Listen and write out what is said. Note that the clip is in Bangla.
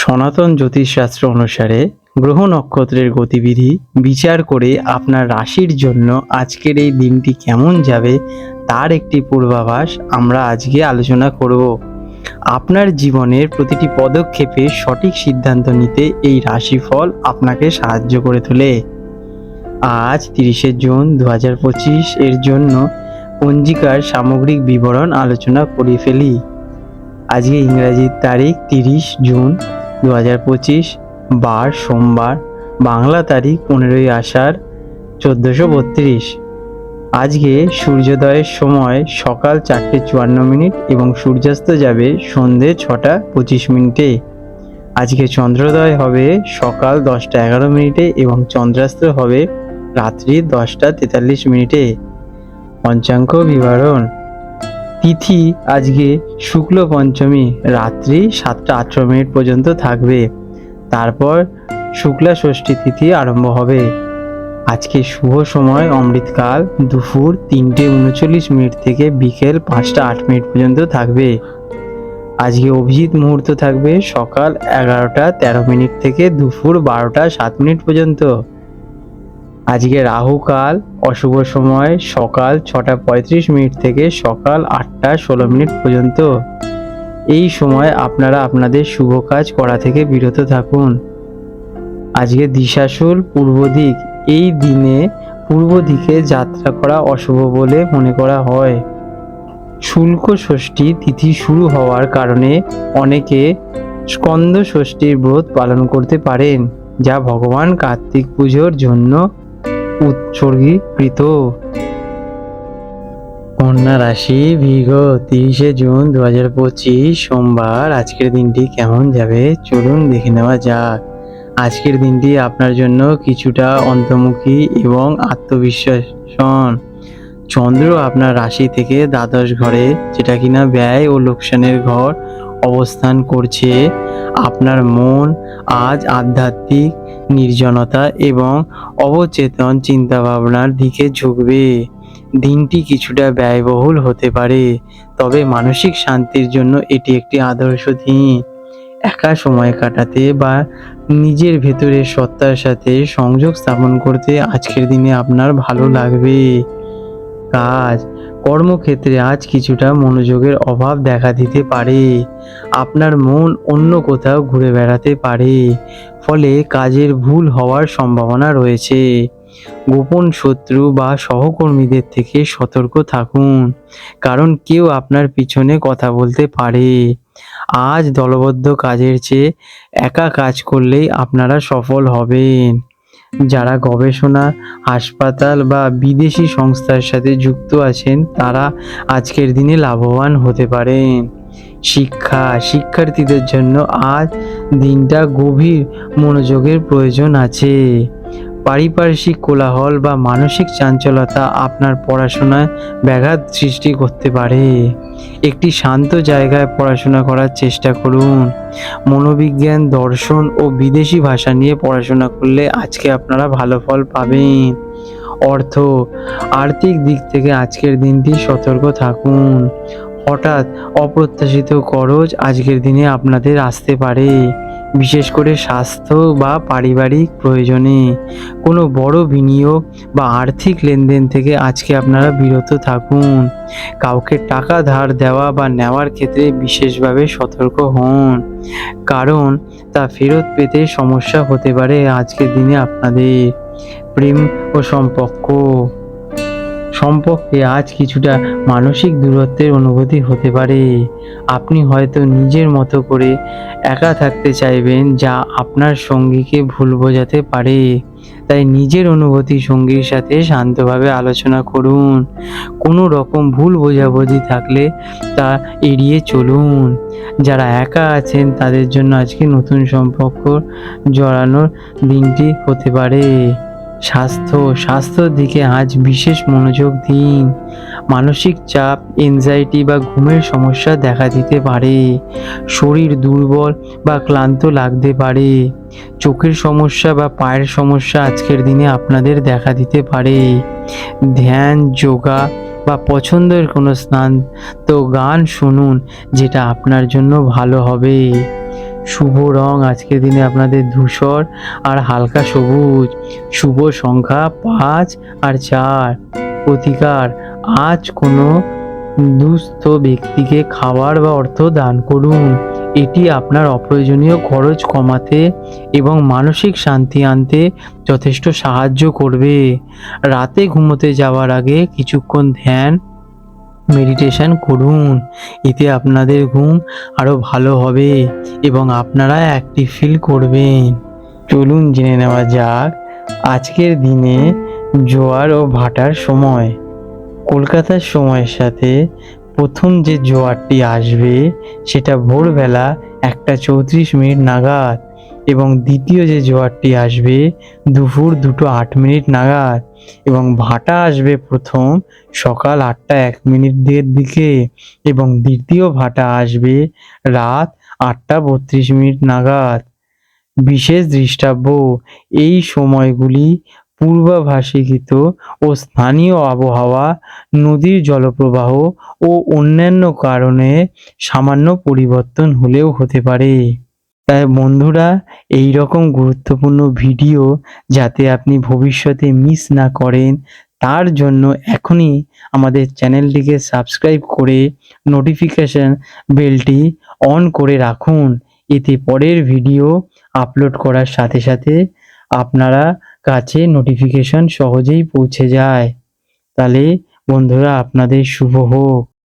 সনাতন জ্যোতিষশাস্ত্র অনুসারে গ্রহ নক্ষত্রের গতিবিধি বিচার করে আপনার রাশির জন্য আজকের এই দিনটি কেমন যাবে তার একটি পূর্বাভাস আমরা আজকে আলোচনা করব। আপনার জীবনের প্রতিটি পদক্ষেপে সঠিক সিদ্ধান্ত নিতে এই রাশিফল আপনাকে সাহায্য করে তোলে। আজ 30শে জুন 2025 এর জন্য পঞ্জিকার সামগ্রিক বিবরণ আলোচনা করে ফেলি। আজকে ইংরাজির তারিখ 30 জুন 2025, বার সোমবার, বাংলা তারিখ 15ই আষাঢ় 1432। আজকে সূর্যোদয়ের সময় সকাল 4:54 এবং সূর্যাস্ত যাবে সন্ধে 6:25। আজকে চন্দ্রোদয় হবে সকাল 10:11 এবং চন্দ্রাস্ত হবে রাত্রি 10:43। পঞ্চাঙ্গ বিবরণ: তিথি আজকে শুক্ল পঞ্চমী রাত্রি 7:18 পর্যন্ত থাকবে, তারপর শুক্লা ষষ্ঠী তিথি আরম্ভ হবে। আজকে শুভ সময় অমৃতকাল দুপুর 3:39 থেকে বিকেল 5:08 পর্যন্ত থাকবে। আজকে অভিজিৎ মুহূর্ত থাকবে সকাল 11:13 থেকে দুপুর 12:07 পর্যন্ত। আজকে রাহু কাল অশুভ সময় সকাল 6:35 থেকে সকাল 8:16 পর্যন্ত। এই সময় আপনারা আপনাদের শুভ কাজ করা থেকে বিরত থাকুন। আজকে দিশাশুল পূর্ব দিক, এই দিনে পূর্ব দিকে যাত্রা করা অশুভ বলে মনে করা হয়। শুল্ক ষষ্ঠী তিথি শুরু হওয়ার কারণে অনেকে স্কন্দ ষষ্ঠীর ব্রত পালন করতে পারেন, যা ভগবান কার্তিক পুজোর জন্য উৎসর্গীকৃত। কন্যা রাশি বৃষ, 30শে জুন 2025 সোমবার। আজকের দিনটি কেমন যাবে চলুন দেখে নেওয়া যাক। আজকের দিনটি আপনার জন্য কিছুটা অন্তর্মুখী এবং আত্মবিশ্বাসন। চন্দ্র আপনার রাশি থেকে দ্বাদশ ঘরে, যেটা কিনা ব্যয় ও লোকসানের ঘর, অবস্থান করছে। আপনার মন আজ আধ্যাত্মিক নির্জনতা এবং অবচেতন চিন্তাভাবনার দিকে ঝুঁকবে। দিনটি কিছুটা ব্যয়বহুল হতে পারে, তবে মানসিক শান্তির জন্য এটি একটি আদর্শ দিন। একা সময় কাটাতে বা নিজের ভেতরের সত্তার সাথে সংযোগ স্থাপন করতে আজকের দিনে আপনার ভালো লাগবে। কাজ কর্মক্ষেত্রে আজ কিছুটা মনোযোগের অভাব দেখা দিতে পারে। আপনার মন অন্য কোথাও ঘুরে বেড়াতে পারে, ফলে কাজের ভুল হওয়ার সম্ভাবনা রয়েছে। গোপন শত্রু বা সহকর্মীদের থেকে সতর্ক থাকুন, কারণ কেউ আপনার পিছনে কথা বলতে পারে। আজ দলবদ্ধ কাজের চেয়ে একা কাজ করলেই আপনারা সফল হবেন। যারা গবেষণা, হাসপাতাল বা বিদেশি সংস্থার সাথে যুক্ত আছেন তারা আজকের দিনে লাভবান হতে পারেন। শিক্ষার্থীদের জন্য আজ দিনটা গভীর মনোযোগের প্রয়োজন আছে। পারিপার্শ্বিক কোলাহল বা মানসিক চাঞ্চলতা আপনার পড়াশোনায় ব্যাঘাত সৃষ্টি করতে পারে। একটি শান্ত জায়গায় পড়াশোনা করার চেষ্টা করুন। মনোবিজ্ঞান, দর্শন ও বিদেশি ভাষা নিয়ে পড়াশোনা করলে আজকে আপনারা ভালো ফল পাবেন। আর্থিক দিক থেকে আজকের দিনটি সতর্ক থাকুন। হঠাৎ অপ্রত্যাশিত খরচ আজকের দিনে আপনাদের আসতে পারে, বিশেষ করে স্বাস্থ্য বা পারিবারিক প্রয়োজনে। কোনো বড় বিনিয়োগ বা আর্থিক লেনদেন থেকে আজকে আপনারা বিরত থাকুন। কাউকে টাকা ধার দেওয়া বা নেওয়ার ক্ষেত্রে বিশেষভাবে সতর্ক হন, কারণ তা ফেরত পেতে সমস্যা হতে পারে আজকের দিনে আপনাদের। প্রেম ও সম্পর্কে আজ কিছুটা মানসিক দূরত্বের অনুভূতি হতে পারে। আপনি হয়তো নিজের মতো করে একা থাকতে চাইবেন, যা আপনার সঙ্গীকে ভুল বোঝাতে পারে। তাই নিজের অনুভূতি সঙ্গীর সাথে শান্তভাবে আলোচনা করুন। কোনো রকম ভুল বোঝাবুঝি থাকলে তা এড়িয়ে চলুন। যারা একা আছেন তাদের জন্য আজকে নতুন সম্পর্ক জড়ানোর দিনটি হতে পারে। স্বাস্থ্যর দিকে আজ বিশেষ মনোযোগ দিন। মানসিক চাপ, এনজাইটি বা ঘুমের সমস্যা দেখা দিতে পারে। শরীর দুর্বল বা ক্লান্ত লাগতে পারে। চোখের সমস্যা বা পায়ের সমস্যা আজকের দিনে আপনাদের দেখা দিতে পারে। ধ্যান, যোগা বা পছন্দের কোনো স্নান তো গান শুনুন, যেটা আপনার জন্য ভালো হবে। শুভ রং আজকের দিনে আপনাদের ধূসর আর হালকা সবুজ। শুভ সংখ্যা 5 আর 4। প্রতিকার, আজ কোনো দুস্থ ব্যক্তিকে খাবার বা অর্থ দান করুন। এটি আপনার অপ্রয়োজনীয় খরচ কমাতে এবং মানসিক শান্তি আনতে যথেষ্ট সাহায্য করবে। রাতে ঘুমোতে যাওয়ার আগে কিছুক্ষণ ধ্যান মেডিটেশন করুন। এতে আপনাদের ঘুম আরও ভালো হবে এবং আপনারা অ্যাক্টিভ ফিল করবেন। চলুন জেনে নেওয়া যাক আজকের দিনে জোয়ার ও ভাটার সময়। কলকাতার সময়ের সাথে প্রথম যে জোয়ারটি আসবে সেটা ভোরবেলা 1:34 নাগাদ এবং দ্বিতীয় যে জোয়ারটি আসবে দুপুর 2:08 নাগাদ এবং ভাটা আসবে প্রথম সকাল 8:01 দিকে এবং দ্বিতীয় ভাটা আসবে রাত 8:32 নাগাদ। বিশেষ দৃষ্টাব্য, এই সময়গুলি পূর্বাভাসিত ও স্থানীয় আবহাওয়া, নদীর জলপ্রবাহ ও অন্যান্য কারণে সামান্য পরিবর্তন হলেও হতে পারে। তাই বন্ধুরা, এই রকম গুরুত্বপূর্ণ ভিডিও যাতে আপনি ভবিষ্যতে মিস না করেন তার জন্য এখনই আমাদের চ্যানেলটিকে সাবস্ক্রাইব করে নোটিফিকেশন বেলটি অন করে রাখুন। এতে পরের ভিডিও আপলোড করার সাথে সাথে আপনারা কাছে নোটিফিকেশন সহজেই পৌঁছে যায়। তাহলে বন্ধুরা, আপনাদের শুভ হোক।